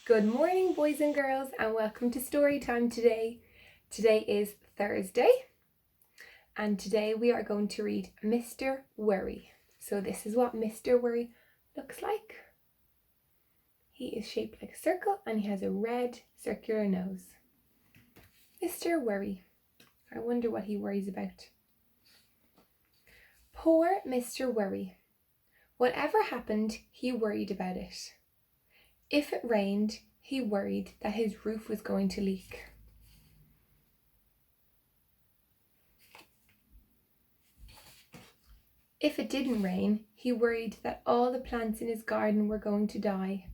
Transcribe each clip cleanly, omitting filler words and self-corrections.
Good morning, boys and girls, and welcome to story time today. Today is Thursday, and today we are going to read Mr. Worry. So this is what Mr. Worry looks like. He is shaped like a circle and he has a red circular nose. Mr. Worry. I wonder what he worries about. Poor Mr. Worry. Whatever happened, he worried about it. If it rained, he worried that his roof was going to leak. If it didn't rain, he worried that all the plants in his garden were going to die.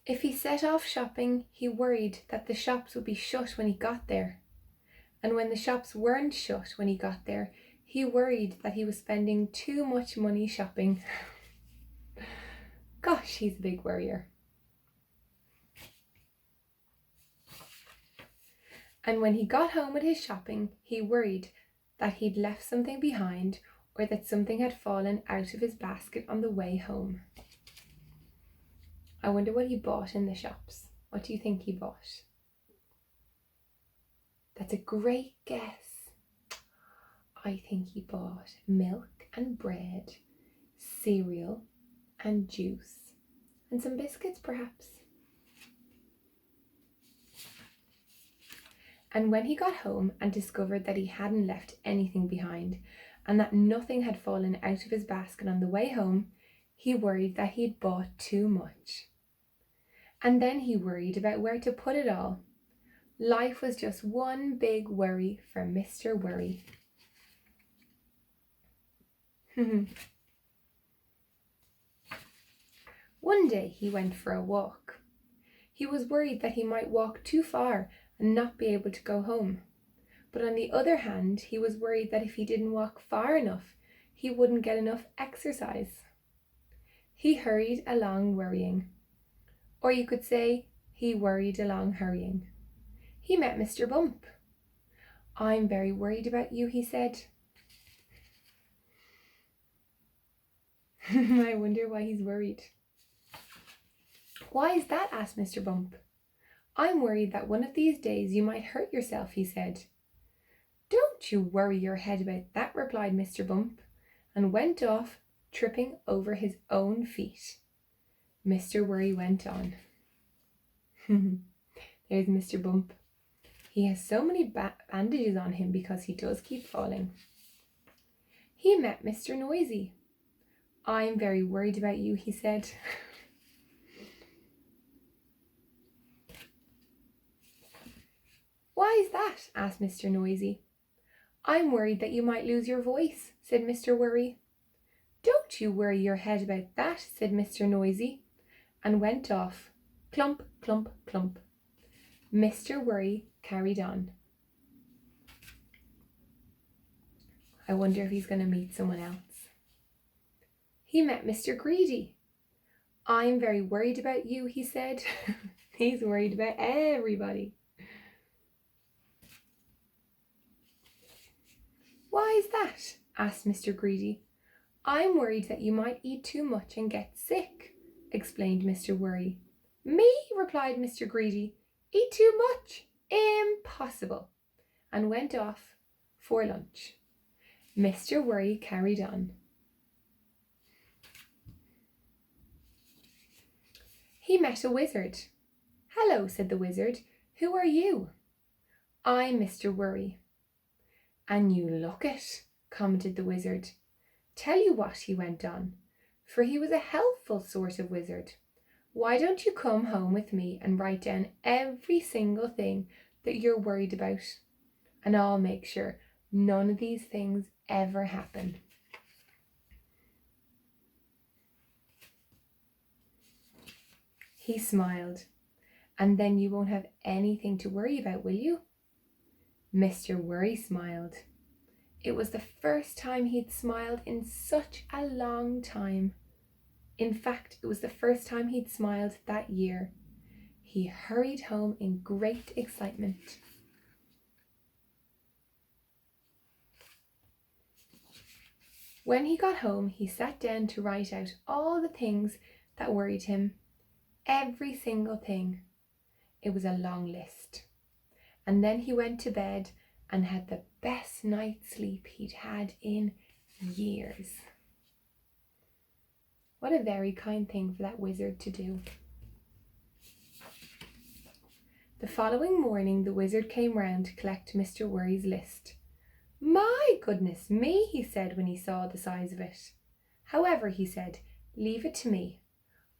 If he set off shopping, he worried that the shops would be shut when he got there. And when the shops weren't shut when he got there, he worried that he was spending too much money shopping. Gosh, he's a big worrier. And when he got home with his shopping, he worried that he'd left something behind or that something had fallen out of his basket on the way home. I wonder what he bought in the shops. What do you think he bought? That's a great guess. I think he bought milk and bread, cereal and juice, and some biscuits perhaps. And when he got home and discovered that he hadn't left anything behind and that nothing had fallen out of his basket on the way home, he worried that he'd bought too much. And then he worried about where to put it all. Life was just one big worry for Mr. Worry. One day he went for a walk. He was worried that he might walk too far and not be able to go home. But on the other hand, he was worried that if he didn't walk far enough, he wouldn't get enough exercise. He hurried along worrying. Or you could say he worried along hurrying. He met Mr. Bump. "I'm very worried about you," he said. I wonder why he's worried. "Why is that?" asked Mr. Bump. "I'm worried that one of these days you might hurt yourself," he said. "Don't you worry your head about that," replied Mr. Bump, and went off, tripping over his own feet. Mr. Worry went on. There's Mr. Bump. He has so many bandages on him because he does keep falling. He met Mr. Noisy. "I'm very worried about you," he said. "Why is that?" asked Mr. Noisy. "I'm worried that you might lose your voice," said Mr. Worry. "Don't you worry your head about that," said Mr. Noisy, and went off, clump, clump, clump. Mr. Worry carried on. I wonder if he's going to meet someone else. He met Mr. Greedy. "I'm very worried about you," he said. He's worried about everybody. "Why is that?" asked Mr. Greedy. "I'm worried that you might eat too much and get sick," explained Mr. Worry. "Me?" replied Mr. Greedy. "Eat too much? Impossible," and went off for lunch. Mr. Worry carried on. He met a wizard. "Hello," said the wizard. "Who are you?" "I'm Mr. Worry." "And you look it," commented the wizard. "Tell you what," he went on, for he was a helpful sort of wizard. "Why don't you come home with me and write down every single thing that you're worried about? And I'll make sure none of these things ever happen." He smiled. "And then you won't have anything to worry about, will you?" Mr. Worry smiled. It was the first time he'd smiled in such a long time. In fact, it was the first time he'd smiled that year. He hurried home in great excitement. When he got home, he sat down to write out all the things that worried him. Every single thing. It was a long list. And then he went to bed and had the best night's sleep he'd had in years. What a very kind thing for that wizard to do. The following morning, the wizard came round to collect Mr. Worry's list. My goodness me, he said when he saw the size of it. However, he said, leave it to me.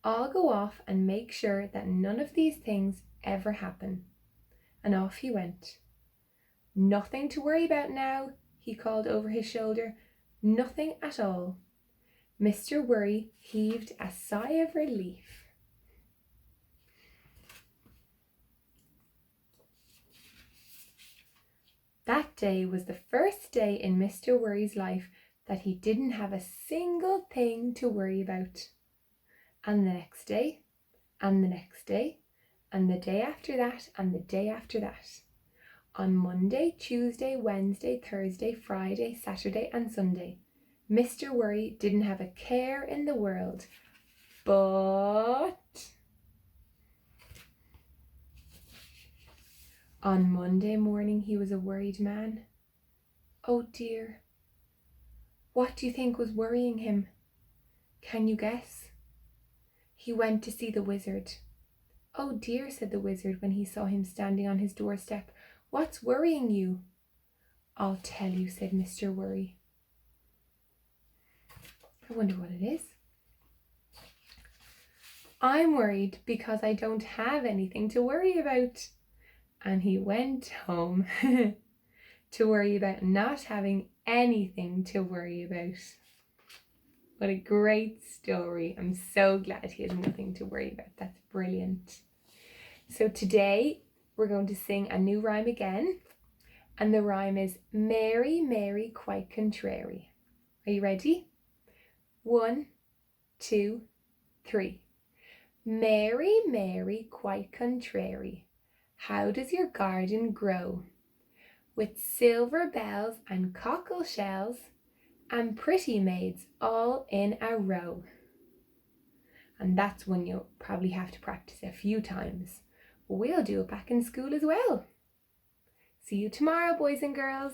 I'll go off and make sure that none of these things ever happen. And off he went. Nothing to worry about now, he called over his shoulder. Nothing at all. Mr. Worry heaved a sigh of relief. That day was the first day in Mr. Worry's life that he didn't have a single thing to worry about. And the next day, and the next day, and the day after that, and the day after that. On Monday, Tuesday, Wednesday, Thursday, Friday, Saturday, and Sunday, Mr. Worry didn't have a care in the world. But on Monday morning, he was a worried man. Oh dear. What do you think was worrying him? Can you guess? He went to see the wizard. Oh dear, said the wizard when he saw him standing on his doorstep. What's worrying you? I'll tell you, said Mr. Worry. I wonder what it is. I'm worried because I don't have anything to worry about. And he went home to worry about not having anything to worry about. What a great story. I'm so glad he has nothing to worry about. That's brilliant. So today we're going to sing a new rhyme again. And the rhyme is Mary, Mary, quite contrary. Are you ready? 1, 2, 3. Mary, Mary, quite contrary. How does your garden grow? With silver bells and cockle shells and pretty maids all in a row. And that's one you'll probably have to practice a few times. We'll do it back in school as well. See you tomorrow, boys and girls.